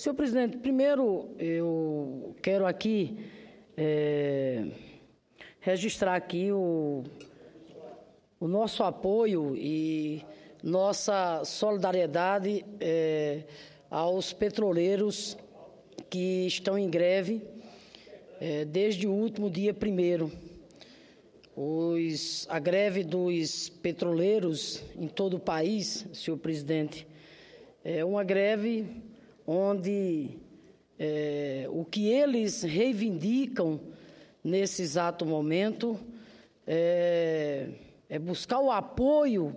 Senhor presidente, primeiro eu quero aqui registrar aqui o nosso apoio e nossa solidariedade aos petroleiros que estão em greve desde o último dia 1º. A greve dos petroleiros em todo o país, senhor presidente, é uma greve onde o que eles reivindicam nesse exato momento é buscar o apoio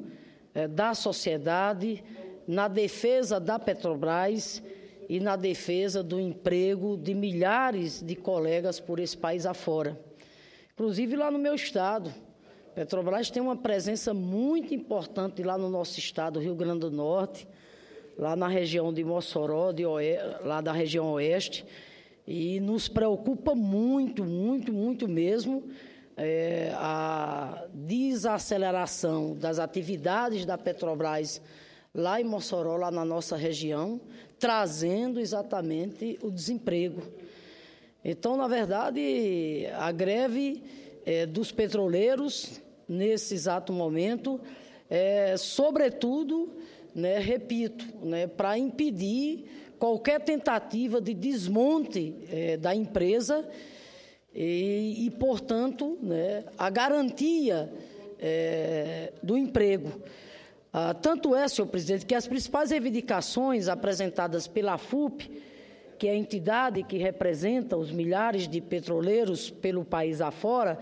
da sociedade na defesa da Petrobras e na defesa do emprego de milhares de colegas por esse país afora. Inclusive lá no meu estado, Petrobras tem uma presença muito importante lá no nosso estado, Rio Grande do Norte, lá na região de Mossoró, lá da região oeste, e nos preocupa muito, muito, muito mesmo a desaceleração das atividades da Petrobras lá em Mossoró, lá na nossa região, trazendo exatamente o desemprego. Então, na verdade, a greve dos petroleiros, nesse exato momento, sobretudo, repito, para impedir qualquer tentativa de desmonte da empresa e portanto, a garantia do emprego. Tanto é, senhor presidente, que as principais reivindicações apresentadas pela FUP, que é a entidade que representa os milhares de petroleiros pelo país afora,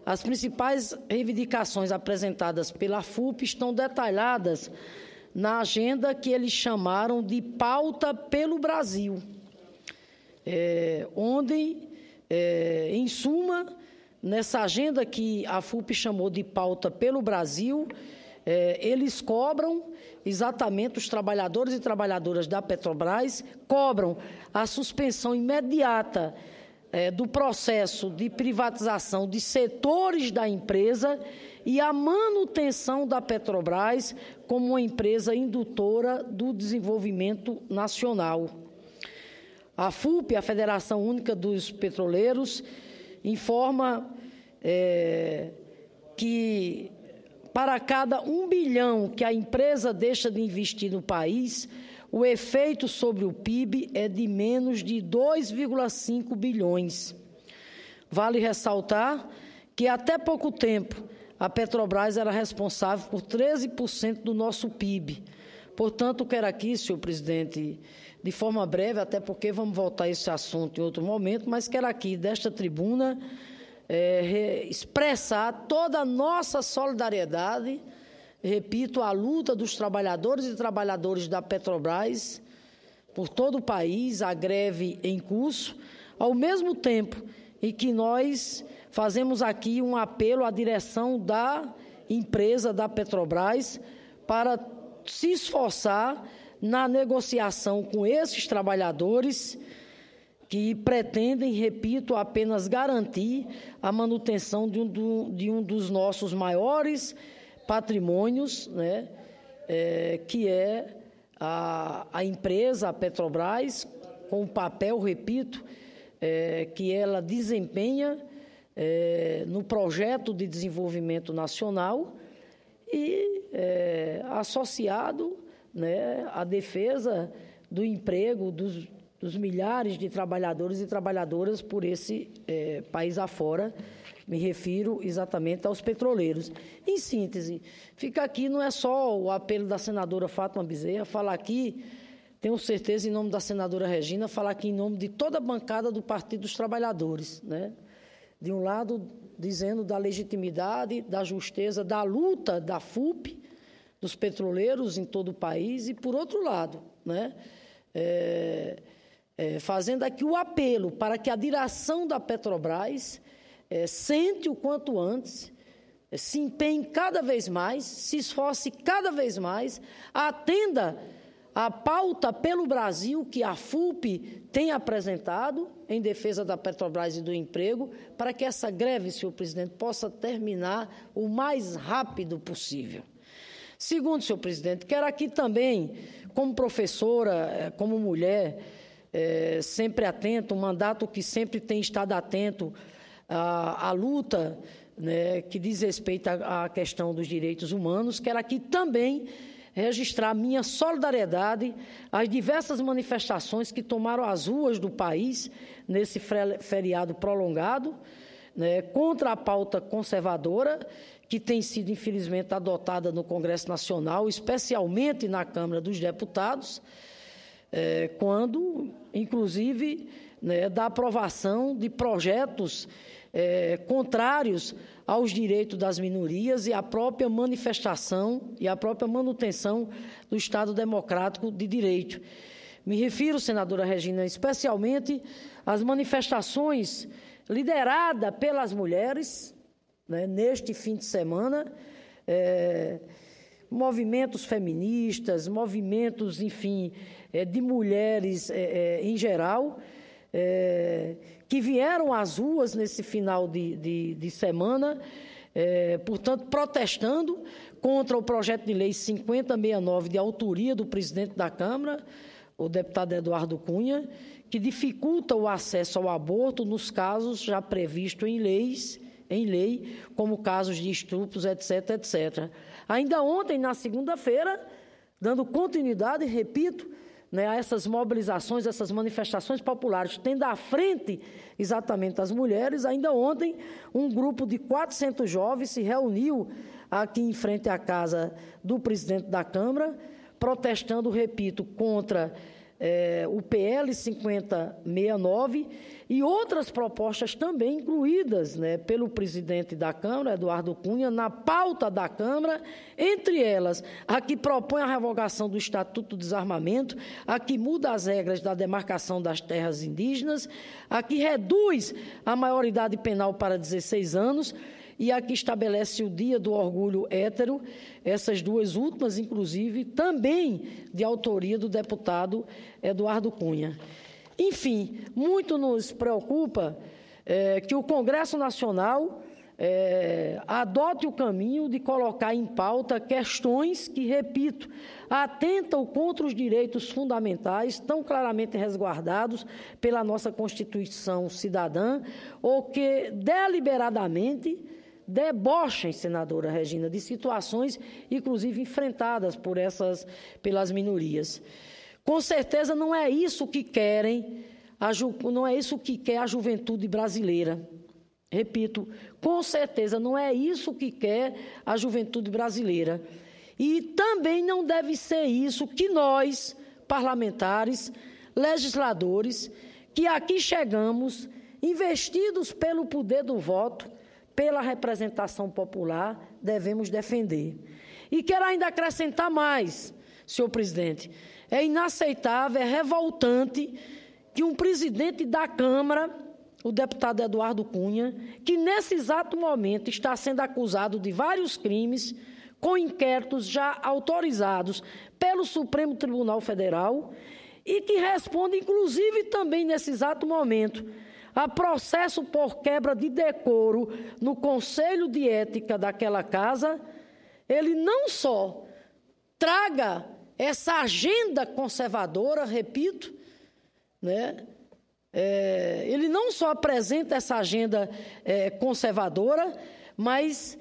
as principais reivindicações apresentadas pela FUP estão detalhadas na agenda que eles chamaram de Pauta pelo Brasil, onde, em suma, nessa agenda que a FUP chamou de Pauta pelo Brasil, eles cobram exatamente, os trabalhadores e trabalhadoras da Petrobras cobram a suspensão imediata do processo de privatização de setores da empresa e a manutenção da Petrobras como uma empresa indutora do desenvolvimento nacional. A FUP, a Federação Única dos Petroleiros, informa que para cada 1 bilhão que a empresa deixa de investir no país, o efeito sobre o PIB é de menos de 2,5 bilhões. Vale ressaltar que, até pouco tempo, a Petrobras era responsável por 13% do nosso PIB. Portanto, quero aqui, senhor presidente, de forma breve, até porque vamos voltar a esse assunto em outro momento, mas quero aqui, desta tribuna, expressar toda a nossa solidariedade, repito, à luta dos trabalhadores e trabalhadoras da Petrobras por todo o país, a greve em curso, ao mesmo tempo em que nós fazemos aqui um apelo à direção da empresa da Petrobras para se esforçar na negociação com esses trabalhadores que pretendem, repito, apenas garantir a manutenção de um dos nossos maiores patrimônios, que é a empresa, a Petrobras, com o papel, repito, que ela desempenha no projeto de desenvolvimento nacional e associado à defesa do emprego dos milhares de trabalhadores e trabalhadoras por esse país afora, me refiro exatamente aos petroleiros. Em síntese, fica aqui, não é só o apelo da senadora Fátima Bezerra, falar aqui, tenho certeza, em nome da senadora Regina, falar aqui em nome de toda a bancada do Partido dos Trabalhadores, De um lado, dizendo da legitimidade, da justeza, da luta da FUP, dos petroleiros em todo o país, e, por outro lado, fazendo aqui o apelo para que a direção da Petrobras sente o quanto antes, se empenhe cada vez mais, se esforce cada vez mais, atenda a pauta pelo Brasil que a FUP tem apresentado em defesa da Petrobras e do emprego, para que essa greve, senhor presidente, possa terminar o mais rápido possível. Segundo, senhor presidente, quero aqui também, como professora, como mulher, sempre atento, um mandato que sempre tem estado atento à luta, né, que diz respeito à questão dos direitos humanos. Quero aqui também registrar minha solidariedade às diversas manifestações que tomaram as ruas do país nesse feriado prolongado, né, contra a pauta conservadora, que tem sido, infelizmente, adotada no Congresso Nacional, especialmente na Câmara dos Deputados, quando, inclusive, né, da aprovação de projetos contrários aos direitos das minorias e à própria manifestação e à própria manutenção do Estado Democrático de Direito. Me refiro, senadora Regina, especialmente às manifestações lideradas pelas mulheres, né, neste fim de semana, movimentos feministas, movimentos, enfim, de mulheres em geral, que vieram às ruas nesse final de semana, portanto, protestando contra o projeto de lei 5069, de autoria do presidente da Câmara, o deputado Eduardo Cunha, que dificulta o acesso ao aborto nos casos já previstos em lei, como casos de estupros, etc., etc. Ainda ontem, na segunda-feira, dando continuidade, repito, né, a essas mobilizações, essas manifestações populares, tendo à frente exatamente as mulheres, ainda ontem um grupo de 400 jovens se reuniu aqui em frente à casa do presidente da Câmara, protestando, repito, contra o PL 5069 e outras propostas também incluídas, né, pelo presidente da Câmara, Eduardo Cunha, na pauta da Câmara, entre elas a que propõe a revogação do Estatuto do Desarmamento, a que muda as regras da demarcação das terras indígenas, a que reduz a maioridade penal para 16 anos, e a que estabelece o Dia do Orgulho Hétero, essas duas últimas, inclusive, também de autoria do deputado Eduardo Cunha. Enfim, muito nos preocupa que o Congresso Nacional adote o caminho de colocar em pauta questões que, repito, atentam contra os direitos fundamentais tão claramente resguardados pela nossa Constituição cidadã, ou que deliberadamente debochem, senadora Regina, de situações, inclusive, enfrentadas pelas minorias. Com certeza não é isso que querem, não é isso que quer a juventude brasileira. Repito, com certeza não é isso que quer a juventude brasileira. E também não deve ser isso que nós, parlamentares, legisladores, que aqui chegamos, investidos pelo poder do voto, pela representação popular, devemos defender. E quero ainda acrescentar mais, senhor presidente. É inaceitável, é revoltante que um presidente da Câmara, o deputado Eduardo Cunha, que nesse exato momento está sendo acusado de vários crimes, com inquéritos já autorizados pelo Supremo Tribunal Federal, e que responde, inclusive, também nesse exato momento, a processo por quebra de decoro no Conselho de Ética daquela casa, ele não só traga essa agenda conservadora, repito, né? Ele não só apresenta essa agenda conservadora, mas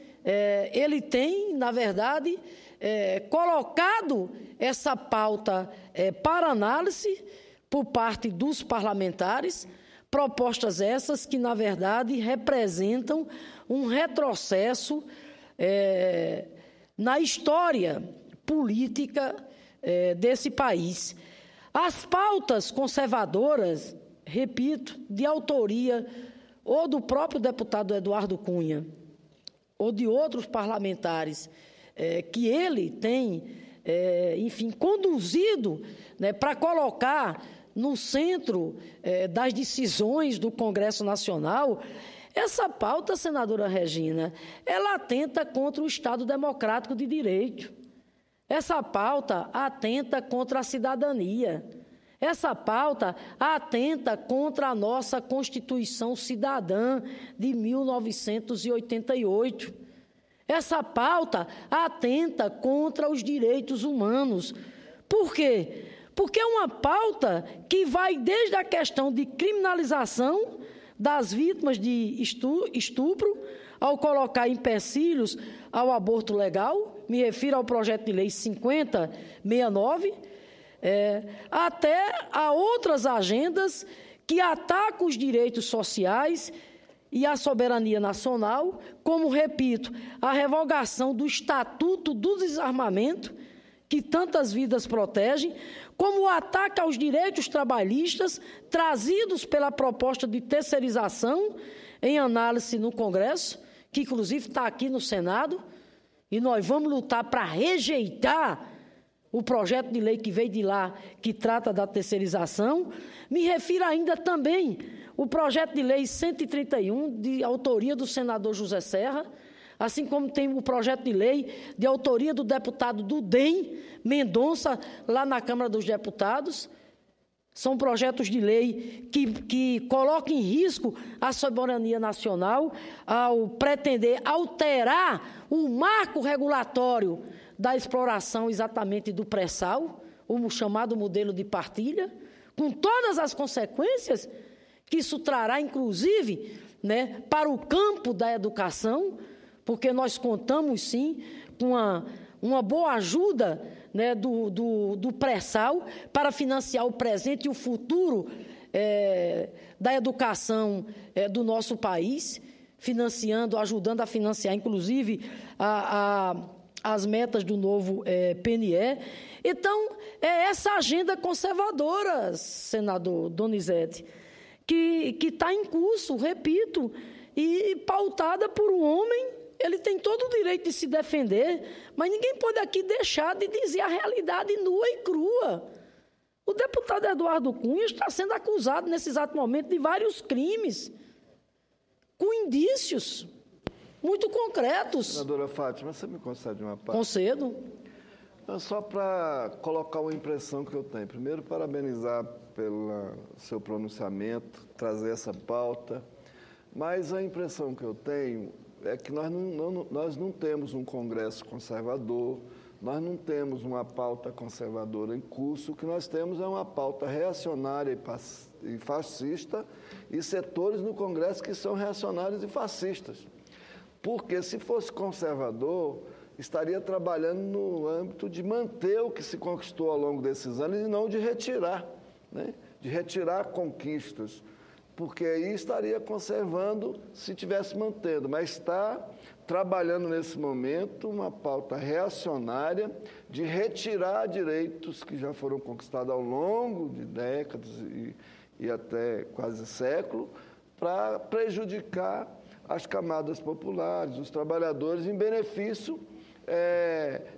ele tem, na verdade, colocado essa pauta para análise por parte dos parlamentares, propostas essas que, na verdade, representam um retrocesso na história política desse país. As pautas conservadoras, repito, de autoria ou do próprio deputado Eduardo Cunha, ou de outros parlamentares, que ele tem, enfim, conduzido, né, para colocar no centro das decisões do Congresso Nacional, essa pauta, senadora Regina, ela atenta contra o Estado Democrático de Direito. Essa pauta atenta contra a cidadania. Essa pauta atenta contra a nossa Constituição Cidadã de 1988. Essa pauta atenta contra os direitos humanos. Por quê? porque é uma pauta que vai desde a questão de criminalização das vítimas de estupro, ao colocar empecilhos ao aborto legal, me refiro ao projeto de lei 5069, até a outras agendas que atacam os direitos sociais e a soberania nacional, como, repito, a revogação do Estatuto do Desarmamento, que tantas vidas protege, como o ataque aos direitos trabalhistas trazidos pela proposta de terceirização em análise no Congresso, que inclusive está aqui no Senado, e nós vamos lutar para rejeitar o projeto de lei que veio de lá, que trata da terceirização. Me refiro ainda também o projeto de lei 131, de autoria do senador José Serra, assim como tem o projeto de lei de autoria do deputado do DEM, Mendonça, lá na Câmara dos Deputados. São projetos de lei que colocam em risco a soberania nacional ao pretender alterar o marco regulatório da exploração exatamente do pré-sal, o chamado modelo de partilha, com todas as consequências que isso trará, inclusive, para o campo da educação, porque nós contamos, sim, com uma boa ajuda do pré-sal para financiar o presente e o futuro da educação do nosso país, ajudando a financiar, inclusive, as metas do novo PNE. Então, é essa agenda conservadora, senador Donizete, que está em curso, repito, e pautada por um homem. Ele tem todo o direito de se defender, mas ninguém pode aqui deixar de dizer a realidade nua e crua. O deputado Eduardo Cunha está sendo acusado, nesse exato momento, de vários crimes, com indícios muito concretos. Senadora Fátima, você me concede uma parte? Concedo. Então, só para colocar uma impressão que eu tenho. Primeiro, parabenizar pelo seu pronunciamento, trazer essa pauta. Mas a impressão que eu tenho é que nós não temos um Congresso conservador, nós não temos uma pauta conservadora em curso, o que nós temos é uma pauta reacionária e fascista e setores no Congresso que são reacionários e fascistas. Porque se fosse conservador, estaria trabalhando no âmbito de manter o que se conquistou ao longo desses anos e não de retirar, de retirar conquistas. Porque aí estaria conservando se estivesse mantendo, mas está trabalhando nesse momento uma pauta reacionária de retirar direitos que já foram conquistados ao longo de décadas e até quase século, para prejudicar as camadas populares, os trabalhadores, em benefício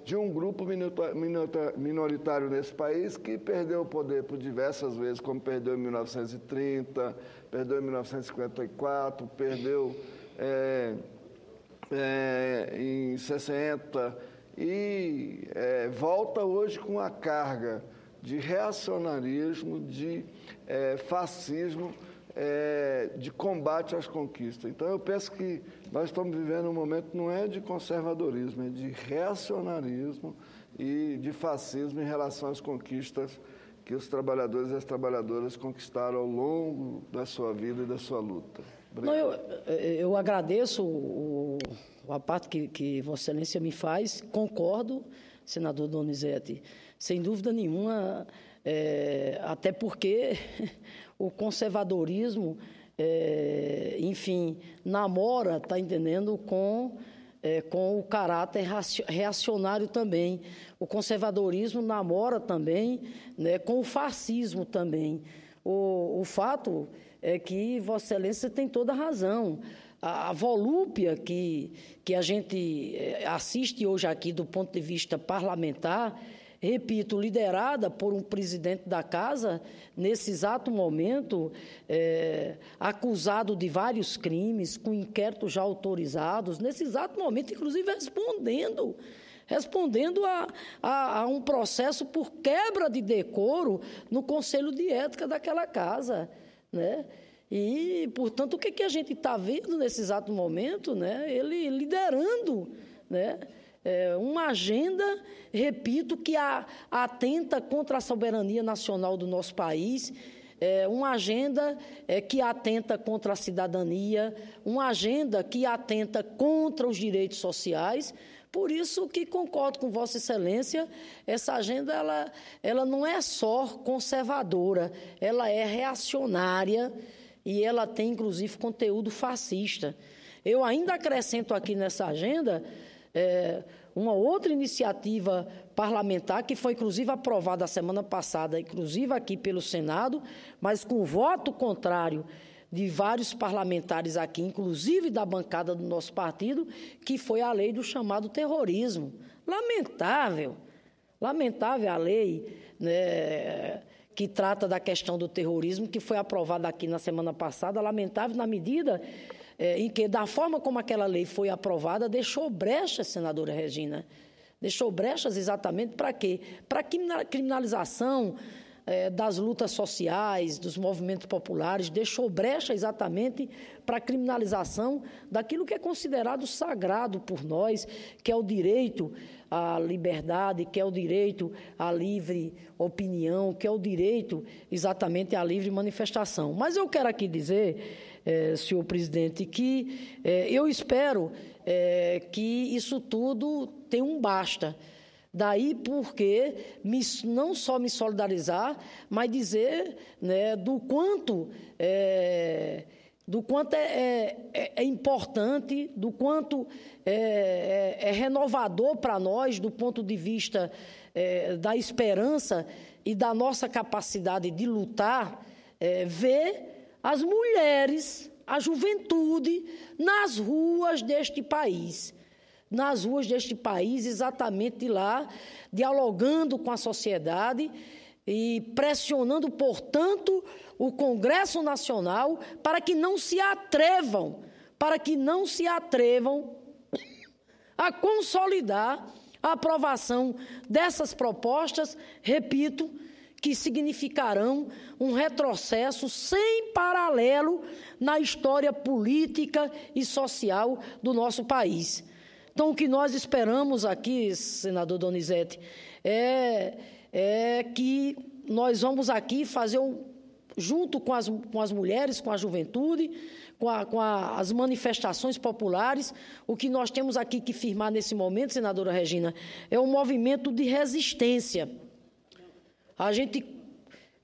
de um grupo minoritário nesse país que perdeu o poder por diversas vezes, como perdeu em 1930, perdeu em 1954, perdeu em 60 e volta hoje com a carga de reacionarismo, de fascismo, de combate às conquistas. Então, eu penso que nós estamos vivendo um momento não é de conservadorismo, é de reacionarismo e de fascismo em relação às conquistas que os trabalhadores e as trabalhadoras conquistaram ao longo da sua vida e da sua luta. Não, eu agradeço a parte que Vossa Excelência me faz, concordo, senador Donizete, sem dúvida nenhuma, até porque o conservadorismo, enfim, namora, está entendendo, com o caráter reacionário também. O conservadorismo namora também, com o fascismo também. O fato é que Vossa Excelência tem toda a razão. A volúpia que a gente assiste hoje aqui do ponto de vista parlamentar, repito, liderada por um presidente da Casa, nesse exato momento, acusado de vários crimes, com inquéritos já autorizados, nesse exato momento, inclusive respondendo a um processo por quebra de decoro no Conselho de Ética daquela Casa, E, portanto, o que a gente está vendo nesse exato momento, ele liderando, uma agenda, repito, que atenta contra a soberania nacional do nosso país, uma agenda que atenta contra a cidadania, uma agenda que atenta contra os direitos sociais. Por isso que concordo com Vossa Excelência, essa agenda ela não é só conservadora, ela é reacionária e ela tem, inclusive, conteúdo fascista. Eu ainda acrescento aqui nessa agenda uma outra iniciativa parlamentar que foi, inclusive, aprovada a semana passada, inclusive aqui pelo Senado, mas com voto contrário de vários parlamentares aqui, inclusive da bancada do nosso partido, que foi a lei do chamado terrorismo. Lamentável a lei, né, que trata da questão do terrorismo, que foi aprovada aqui na semana passada, lamentável na medida em que, da forma como aquela lei foi aprovada, deixou brechas, senadora Regina, deixou brechas exatamente para quê? Para a criminalização das lutas sociais, dos movimentos populares, deixou brecha exatamente para a criminalização daquilo que é considerado sagrado por nós, que é o direito à liberdade, que é o direito à livre opinião, que é o direito exatamente à livre manifestação. Mas eu quero aqui dizer, senhor presidente, que eu espero que isso tudo tenha um basta. Daí porque não só me solidarizar, mas dizer, né, do quanto é importante, do quanto é renovador para nós, do ponto de vista da esperança e da nossa capacidade de lutar, ver as mulheres, a juventude nas ruas deste país. Exatamente lá, dialogando com a sociedade e pressionando, portanto, o Congresso Nacional para que não se atrevam a consolidar a aprovação dessas propostas, repito, que significarão um retrocesso sem paralelo na história política e social do nosso país. Então, o que nós esperamos aqui, senador Donizete, é que nós vamos aqui fazer, junto com as mulheres, com a juventude, com as manifestações populares, o que nós temos aqui que firmar nesse momento, senadora Regina, é um movimento de resistência. A gente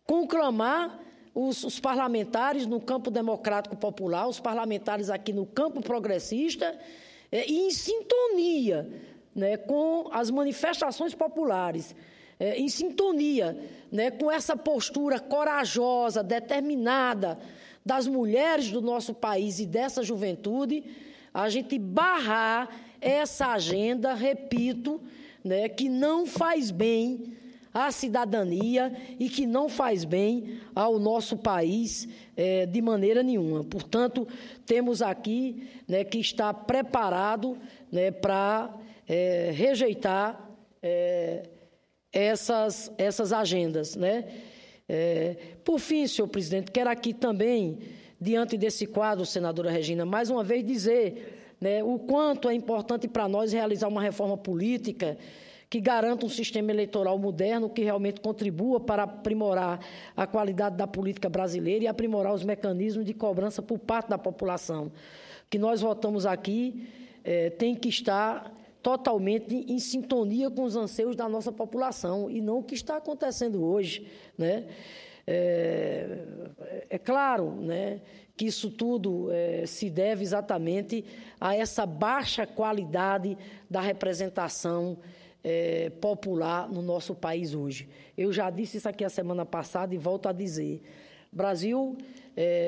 conclamar os parlamentares no campo democrático popular, os parlamentares aqui no campo progressista, e em sintonia, né, com as manifestações populares, em sintonia, né, com essa postura corajosa, determinada das mulheres do nosso país e dessa juventude, a gente barrar essa agenda, repito, né, que não faz bem à cidadania e que não faz bem ao nosso país de maneira nenhuma. Portanto, temos aqui, né, que estar preparado, né, para rejeitar essas agendas, né? Por fim, senhor presidente, quero aqui também, diante desse quadro, senadora Regina, mais uma vez dizer, né, o quanto é importante para nós realizar uma reforma política que garanta um sistema eleitoral moderno, que realmente contribua para aprimorar a qualidade da política brasileira e aprimorar os mecanismos de cobrança por parte da população. O que nós votamos aqui tem que estar totalmente em sintonia com os anseios da nossa população e não o que está acontecendo hoje, né? É claro, né, que isso tudo se deve exatamente a essa baixa qualidade da representação popular no nosso país hoje. Eu já disse isso aqui a semana passada e volto a dizer. O Brasil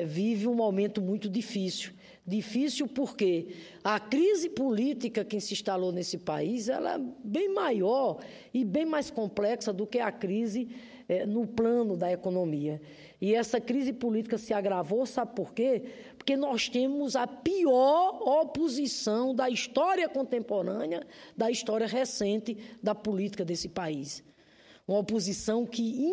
vive um momento muito difícil. Difícil porque a crise política que se instalou nesse país ela é bem maior e bem mais complexa do que a crise no plano da economia. E essa crise política se agravou, sabe por quê? Porque nós temos a pior oposição da história contemporânea, da história recente da política desse país. Uma oposição que,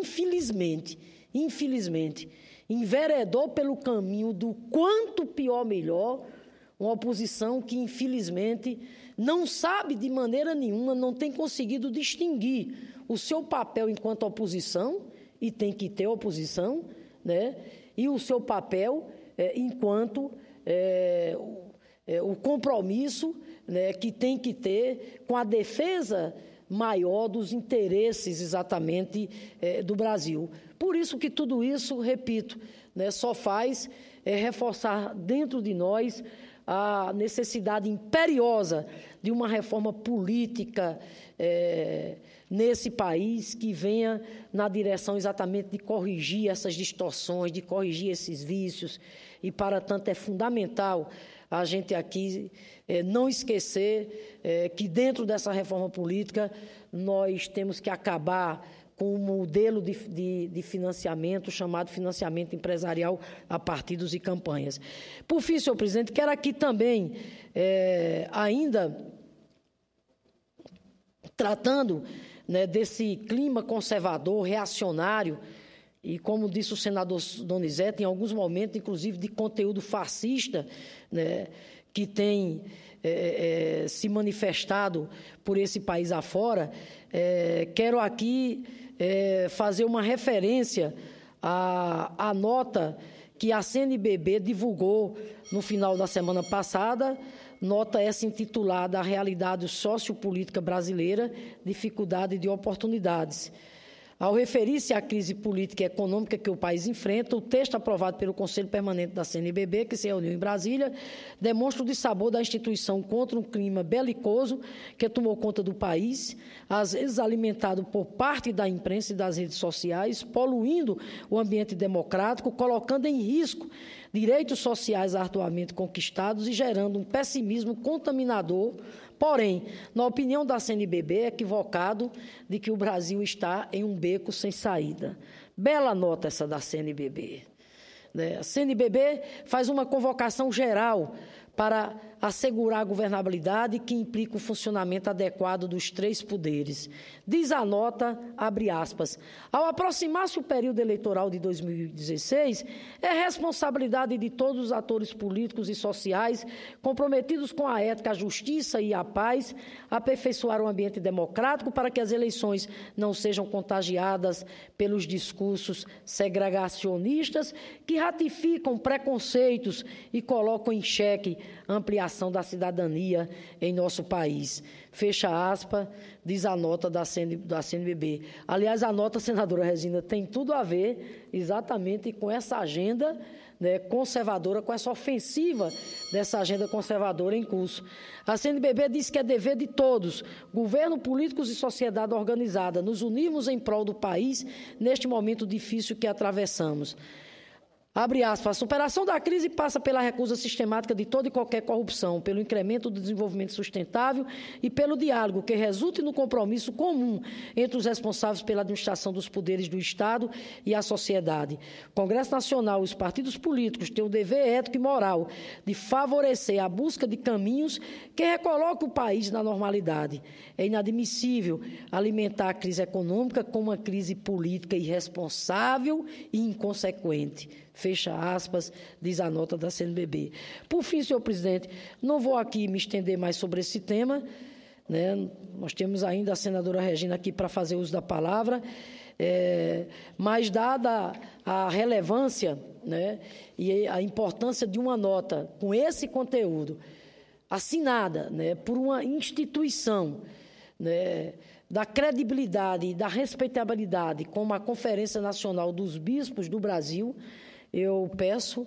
infelizmente, enveredou pelo caminho do quanto pior melhor, uma oposição que, infelizmente, não sabe de maneira nenhuma, não tem conseguido distinguir o seu papel enquanto oposição, e tem que ter oposição, né? E o seu papel enquanto o compromisso, né, que tem que ter com a defesa maior dos interesses exatamente do Brasil. Por isso que tudo isso, repito, né, só faz reforçar dentro de nós a necessidade imperiosa de uma reforma política nesse país que venha na direção exatamente de corrigir essas distorções, de corrigir esses vícios, e para tanto é fundamental a gente aqui não esquecer que dentro dessa reforma política nós temos que acabar com o modelo de financiamento, chamado financiamento empresarial a partidos e campanhas. Por fim, senhor presidente, quero aqui também, ainda tratando, né, desse clima conservador, reacionário, e como disse o senador Donizete, em alguns momentos, inclusive, de conteúdo fascista, né, que tem se manifestado por esse país afora, quero aqui fazer uma referência à nota que a CNBB divulgou no final da semana passada, nota essa intitulada A Realidade Sociopolítica Brasileira, Dificuldade de Oportunidades. Ao referir-se à crise política e econômica que o país enfrenta, o texto aprovado pelo Conselho Permanente da CNBB, que se reuniu em Brasília, demonstra o dissabor da instituição contra um clima belicoso que tomou conta do país, às vezes alimentado por parte da imprensa e das redes sociais, poluindo o ambiente democrático, colocando em risco direitos sociais arduamente conquistados e gerando um pessimismo contaminador. Porém, na opinião da CNBB, é equivocado de que o Brasil está em um beco sem saída. Bela nota essa da CNBB. A CNBB faz uma convocação geral para assegurar a governabilidade que implica o funcionamento adequado dos três poderes. Diz a nota, abre aspas, ao aproximar-se o período eleitoral de 2016, é responsabilidade de todos os atores políticos e sociais comprometidos com a ética, a justiça e a paz, aperfeiçoar o ambiente democrático para que as eleições não sejam contagiadas pelos discursos segregacionistas que ratificam preconceitos e colocam em xeque a ampliação da cidadania em nosso país. Fecha aspas, diz a nota da CNBB. Aliás, a nota, senadora Regina, tem tudo a ver exatamente com essa agenda, né, conservadora, com essa ofensiva dessa agenda conservadora em curso. A CNBB diz que é dever de todos, governo, políticos e sociedade organizada, nos unirmos em prol do país neste momento difícil que atravessamos. Abre aspas, a superação da crise passa pela recusa sistemática de toda e qualquer corrupção, pelo incremento do desenvolvimento sustentável e pelo diálogo que resulte no compromisso comum entre os responsáveis pela administração dos poderes do Estado e a sociedade. O Congresso Nacional e os partidos políticos têm o dever ético e moral de favorecer a busca de caminhos que recoloquem o país na normalidade. É inadmissível alimentar a crise econômica com uma crise política irresponsável e inconsequente. Fecha aspas, diz a nota da CNBB. Por fim, senhor presidente, não vou aqui me estender mais sobre esse tema, né? Nós temos ainda a senadora Regina aqui para fazer uso da palavra, mas dada a relevância, né, e a importância de uma nota com esse conteúdo, assinada, né, por uma instituição, né, da credibilidade e da respeitabilidade como a Conferência Nacional dos Bispos do Brasil, eu peço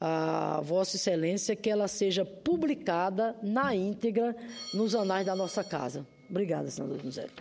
a Vossa Excelência que ela seja publicada na íntegra nos anais da nossa casa. Obrigada, senador Donizete.